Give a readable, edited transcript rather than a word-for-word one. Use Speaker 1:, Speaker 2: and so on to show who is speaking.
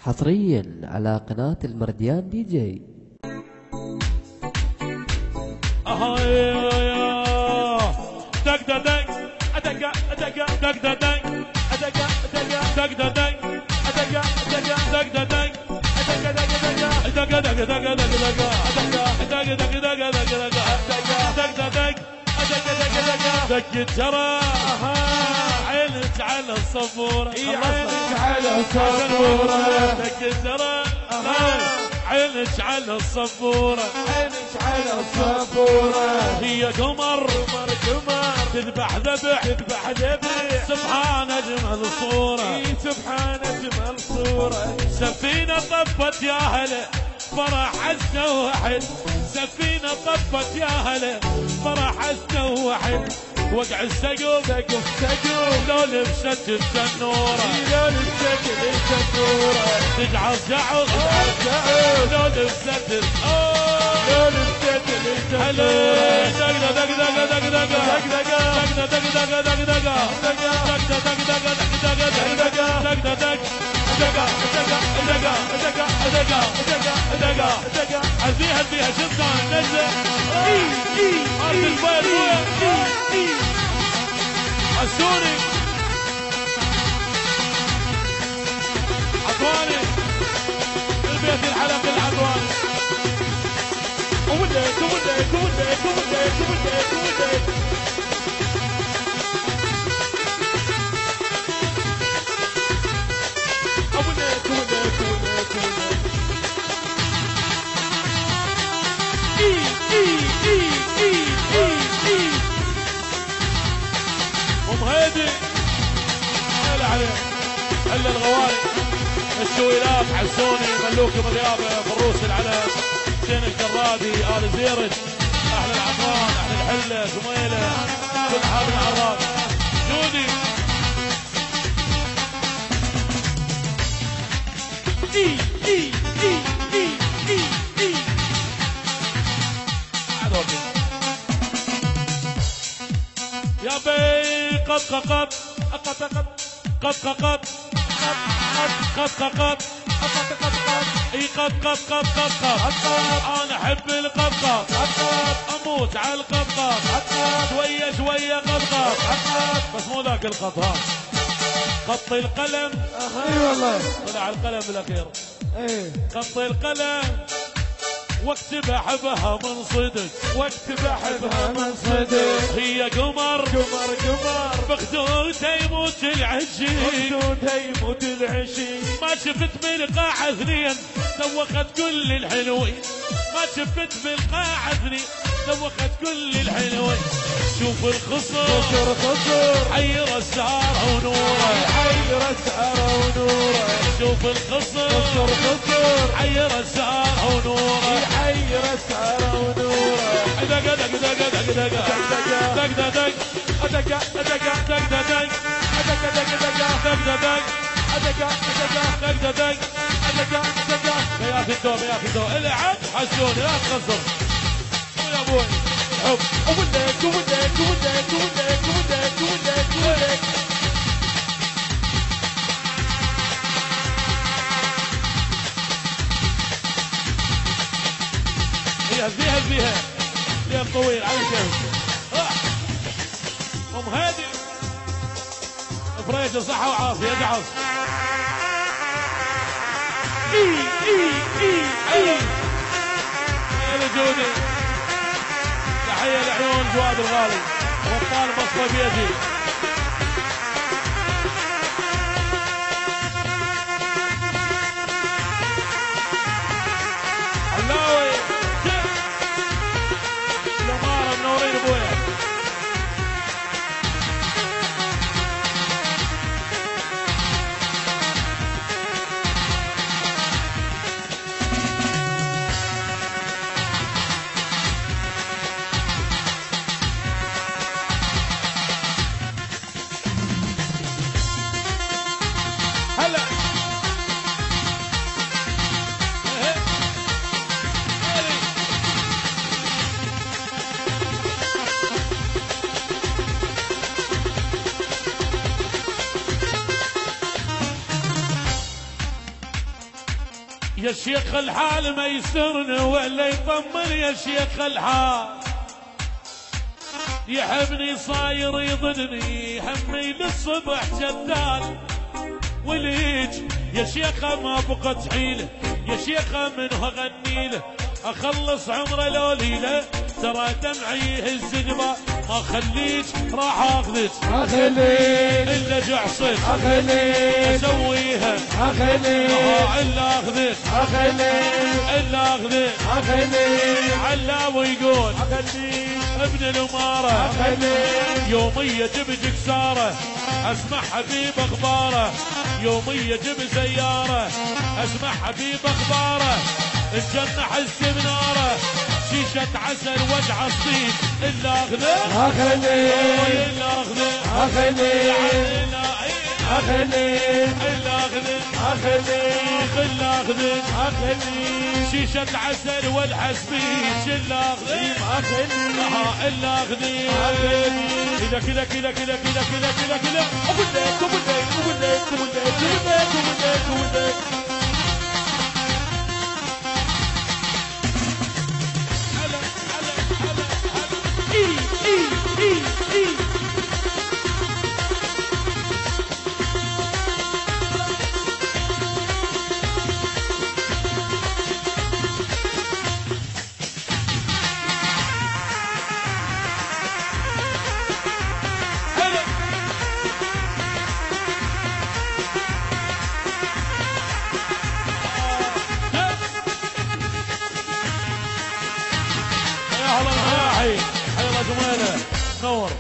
Speaker 1: حصريا على قناة المرديان دي جي.
Speaker 2: دق الجرى عينك على الصبورة،
Speaker 3: عينك على الصبورة،
Speaker 2: دق الجرى عينك على الصبورة،
Speaker 3: عينك على الصبورة.
Speaker 2: هي قمر تذبح ذبح سبحان أجمل صورة،
Speaker 3: سبحان أجمل صورة.
Speaker 2: سفينة طفت يا هلا فرح السوحل، سفينة طفت يا هلا فرح السوحل، وقع السقف لو لبست التنورة، تجعص جعص لو لبست هلا دق دق دق دق دق هديها شفتها نزل ارض البيض السوري عطواني البيت الحلق العطواني هيدي هلا عليه هلا الغوالي الشويلات حسوني ملوك مغيابه فروس العلم حسين الكرادي ال زيرش احلى العطران احلى الحله زميله كل حال العراق جودي يا بي قط قط قط قط قط قط قط قط قط اي قط قط قط قط انا احب القط اموت على القط شويه قط بس مو ذاك القط ها قط القلم
Speaker 3: اي والله
Speaker 2: طلع القلم بالاخير
Speaker 3: ايه
Speaker 2: قط القلم واكتب احبها من صدق
Speaker 3: من صدق.
Speaker 2: هي قمر بخدود يموت العشي ما شفت بالقاعة اثنين دوخت كل الحلوين ما شفت بالقاعة اثنين دوخت كل الحلوين شوف الخصر حير السهرة ونوره شوف الخصر حير السهرة ونوره دق دق دق دق دق دق يا اخي الدوم العب حسوني لا تخسر يا ابوي الحب هذبيها ليل طويل على الجهد ام هادي فريج صحة وعافية ادعص يا جودي تحية لعيون جواد الغالي وطال مصفى بيدي علاوي الأمارة منورين ابويا يا شيخ الحال ما يسرني ولا يطمن يا شيخ الحال، يحبني صاير يظنني همي للصبح جدال، وليج يا شيخة ما بقت حيله يا شيخة منه اغنيله، اخلص عمره لو ليله ترى دمعي يهز جبال، ما خليك راح اخذك الا جعصك اسويها الا اخذك الا اخذك علام ويقول ابن الاماره يوميه جبت كساره اسمع حبيب اخباره، يوميه جب سياره اسمع حبيب اخباره، الجنه حس بناره شيشه عسل وجع الصين الا اخذك الا اخذك الا اخذك شيشه عسل والحسبيش الا اخذك الا اخذك كذا كذا كذا كذا كذا كذا كذا كذا حي الله جماله نور.